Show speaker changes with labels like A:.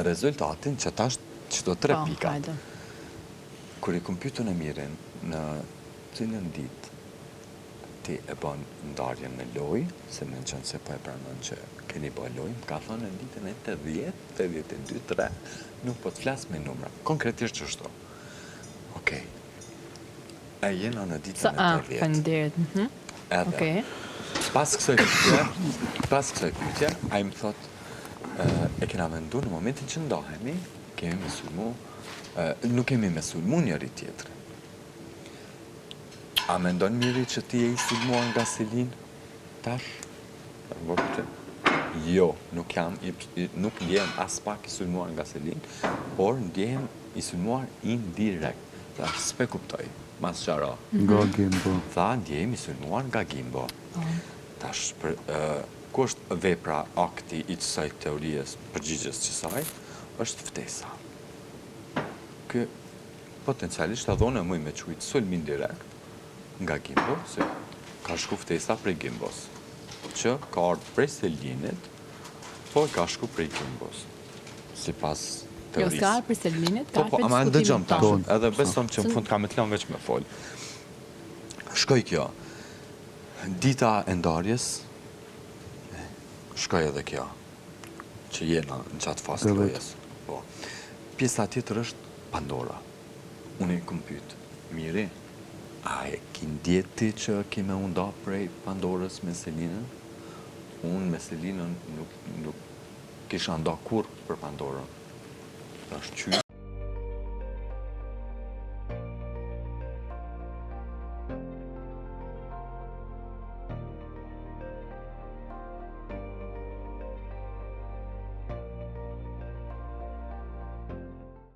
A: Rezultatin që tash qëto 3 pika.
B: Hajde.
A: Kur I kom pyetur në Mirin në cilën ditë ti e bën ndarjen në lojë, se më qenë se po e pranon që keni bërë lojë, më ka thënë në ditën e 80, 82, 3, nuk po të flas me numra. Konkretisht çështo. Okej. E jena në ditën e 80.
B: Faleminderit.
A: Edhe. Pas kësaj pyetje, ai më thotë e kena menduar në momentin që ndahemi, nuk kemi me sulmu njëri tjetrin. A mendon Miri që ti je I sulmuar nga Selin tash? Jo, nuk ndjehem as pak I sulmuar nga Selin, por ndjehem I sulmuar indirekt. Tash s'pe kuptoj, mas qara.
C: Nga Gimbo.
A: Tha, ndjehem I sulmuar nga Gimbo. Tash, ku është vepra akti I kësaj teories përgjigjes kësaj, është ftesa. Kë potencialisht adhone muj me quajt sulm indirekt nga Gimbo, se ka shku ftesa prej Gimbos, që ka ardhur prej Selinit, po ka shku prej Gimbos, sipas teorisë.
B: Jo, s'ka ardhur prej Selinit, ka ardhur
A: Po, ama ndëgjom tash, edhe besom që në fund kam të lënë veç me fol. Shkoj kjo, dita e ndarjes, shkoj edhe kjo, që jena në qatë fasë të lojës. Pjesa tjetër është Pandora. Unë I kom pyet, Miri, a e ki ndjeti që kime unda prej Pandorës me Selinën? Unë me Selinën nuk kisha nda kur për Pandorën. Tash qy